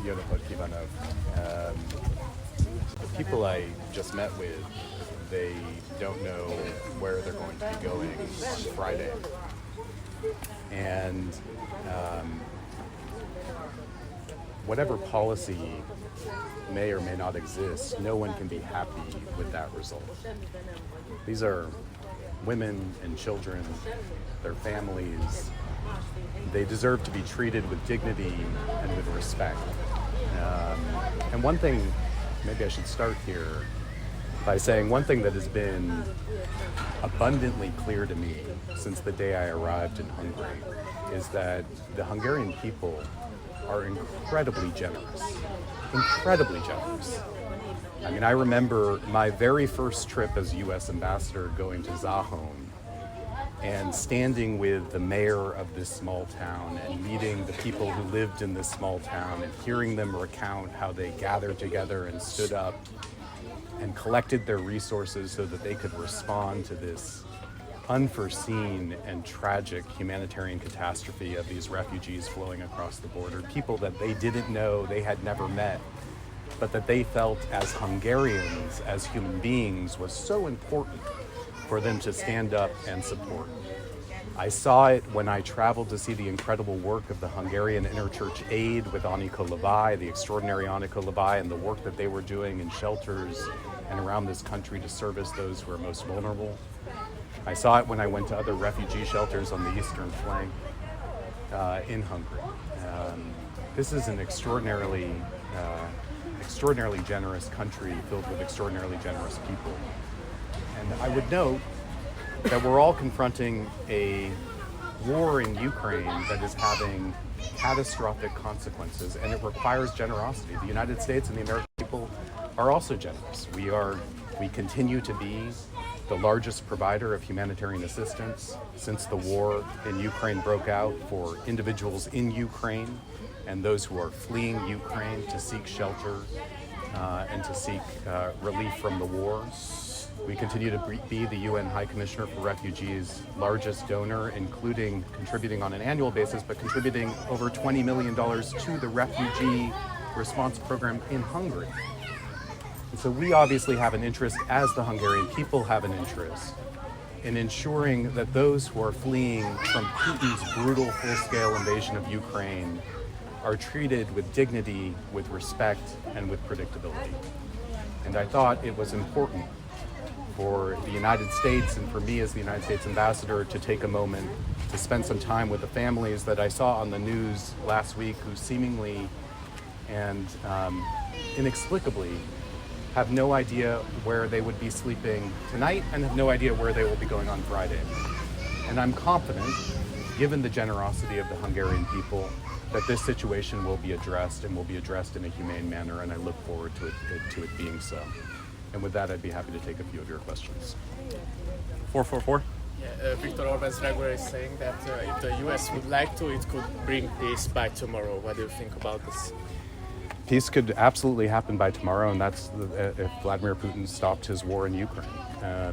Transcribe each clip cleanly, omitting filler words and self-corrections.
Jó napot kívánok. The people I just met with, they don't know where they're going to be going on Friday. And whatever policy may or may not exist, no one can be happy with that result. These are women and children, their families. They deserve to be treated with dignity and with respect. And one thing, maybe I should start here by saying one thing that has been abundantly clear to me since the day I arrived in Hungary is that the Hungarian people are incredibly generous. Incredibly generous. I mean, I remember my very first trip as U.S. ambassador going to Záhon and standing with the mayor of this small town and meeting the people who lived in this small town and hearing them recount how they gathered together and stood up and collected their resources so that they could respond to this unforeseen and tragic humanitarian catastrophe of these refugees flowing across the border, people that they didn't know, they had never met, but that they felt as Hungarians, as human beings, was so important for them to stand up and support. I saw it when I traveled to see the incredible work of the Hungarian Interchurch Aid with Anika Levi, the extraordinary Anika Levi, and the work that they were doing in shelters and around this country to service those who are most vulnerable. I saw it when I went to other refugee shelters on the eastern flank in Hungary. This is an extraordinarily generous country filled with extraordinarily generous people. And I would note that we're all confronting a war in Ukraine that is having catastrophic consequences, and it requires generosity. The United States and the American people are also generous. We continue to be the largest provider of humanitarian assistance since the war in Ukraine broke out for individuals in Ukraine and those who are fleeing Ukraine to seek shelter and to seek relief from the war. We continue to be the UN High Commissioner for Refugees' largest donor, including contributing on an annual basis, but contributing over $20 million to the refugee response program in Hungary. And so we obviously have an interest, as the Hungarian people have an interest, in ensuring that those who are fleeing from Putin's brutal full-scale invasion of Ukraine are treated with dignity, with respect, and with predictability. And I thought it was important for the United States and for me as the United States ambassador to take a moment to spend some time with the families that I saw on the news last week who seemingly and inexplicably have no idea where they would be sleeping tonight and have no idea where they will be going on Friday. And I'm confident, given the generosity of the Hungarian people, that this situation will be addressed and will be addressed in a humane manner, and I look forward to it being so. And with that, I'd be happy to take a few of your questions. 444. Yeah, Viktor Orbán's regular is saying that if the US would like to, it could bring peace by tomorrow. What do you think about this? Peace could absolutely happen by tomorrow, and that's if Vladimir Putin stopped his war in Ukraine.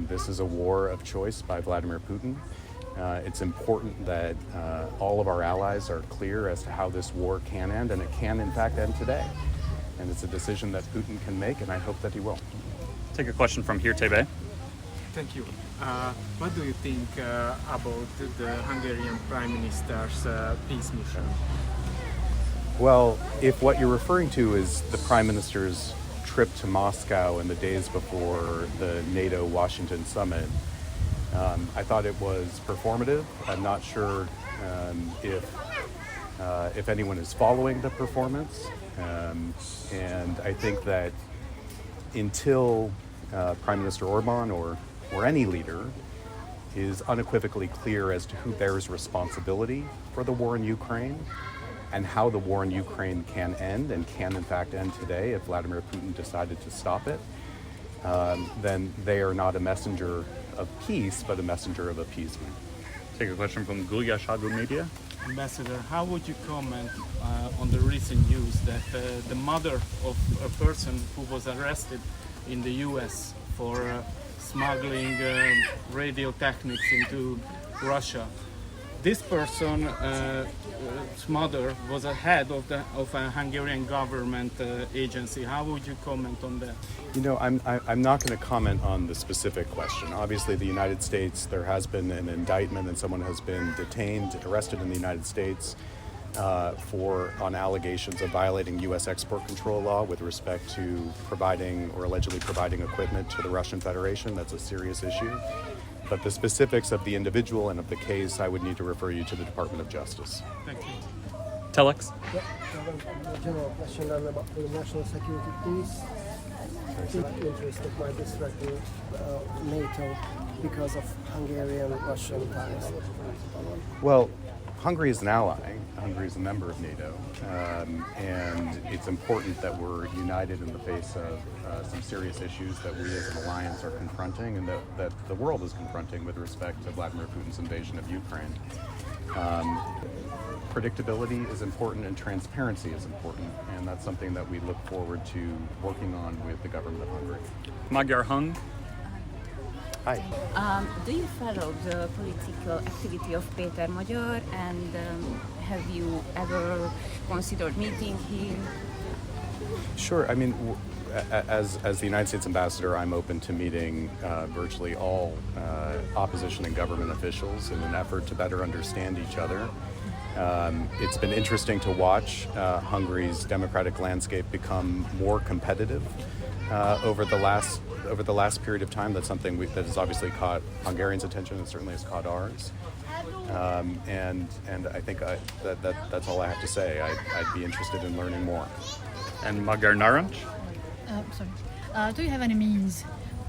This is a war of choice by Vladimir Putin. It's important that all of our allies are clear as to how this war can end, and it can in fact end today. And it's a decision that Putin can make, and I hope that he will. Take a question from here, Tebe. Thank you. What do you think about the Hungarian Prime Minister's peace mission? Well, if what you're referring to is the Prime Minister's trip to Moscow in the days before the NATO-Washington summit, I thought it was performative. I'm not sure if anyone is following the performance. And I think that until Prime Minister Orbán or any leader is unequivocally clear as to who bears responsibility for the war in Ukraine and how the war in Ukraine can end, and can in fact end today if Vladimir Putin decided to stop it, then they are not a messenger of peace, but a messenger of appeasement. Take a question from Gulia Shadu Media. Ambassador, how would you comment on the recent news that the mother of a person who was arrested in the US for smuggling radio techniques into Russia This person, mother, was a head of a Hungarian government agency. How would you comment on that? You know, I'm not going to comment on the specific question. Obviously, the United States, there has been an indictment and someone has been detained, arrested in the United States on allegations of violating U.S. export control law with respect to providing or allegedly providing equipment to the Russian Federation. That's a serious issue. But the specifics of the individual and of the case, I would need to refer you to the Department of Justice. Thank you. Telex. Yeah, a general question about the national security piece. The interest of my district in NATO because of Hungarian-Russian ties. Well, Hungary is an ally. Hungary is a member of NATO, and it's important that we're united in the face of some serious issues that we as an alliance are confronting and that the world is confronting with respect to Vladimir Putin's invasion of Ukraine. Predictability is important and transparency is important, and that's something that we look forward to working on with the government of Hungary. Magyar Hung. Hi. Do you follow the political activity of Péter Magyar, and have you ever considered meeting him? Sure. I mean, as the United States ambassador, I'm open to meeting virtually all opposition and government officials in an effort to better understand each other. It's been interesting to watch Hungary's democratic landscape become more competitive over the last period of time. That's something that has obviously caught Hungarians' attention and certainly has caught ours. And I think that's all I have to say. I'd be interested in learning more. And Magyar Narancs. Do you have any means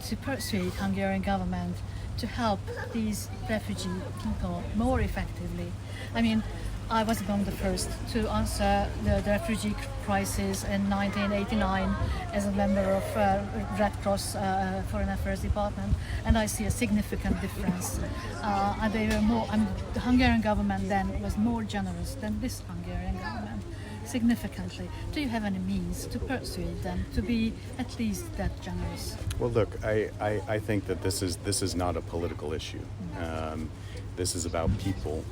to persuade Hungarian government to help these refugee people more effectively? I mean, I was among the first to answer the refugee crisis in 1989 as a member of Red Cross Foreign Affairs Department, and I see a significant difference. They were more. The Hungarian government then was more generous than this Hungarian government, significantly. Do you have any means to persuade them to be at least that generous? Well, look, I think that this is not a political issue. This is about people.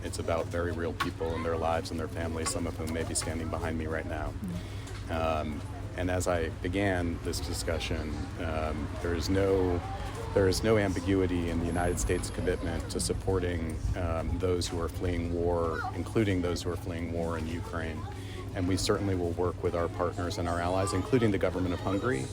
It's about very real people and their lives and their families, some of whom may be standing behind me right now. And as I began this discussion, there is no ambiguity in the United States' commitment to supporting those who are fleeing war, including those who are fleeing war in Ukraine. And we certainly will work with our partners and our allies, including the government of Hungary,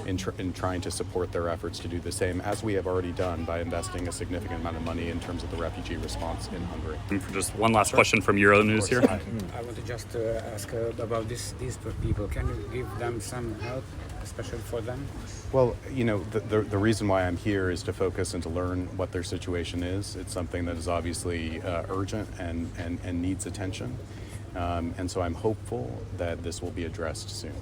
in trying to support their efforts to do the same, as we have already done by investing a significant amount of money in terms of the refugee response in Hungary. And for just one last question from Euronews here. I want to just ask about these people. Can you give them some help, especially for them? Well, you know, the reason why I'm here is to focus and to learn what their situation is. It's something that is obviously urgent and needs attention. And so I'm hopeful that this will be addressed soon.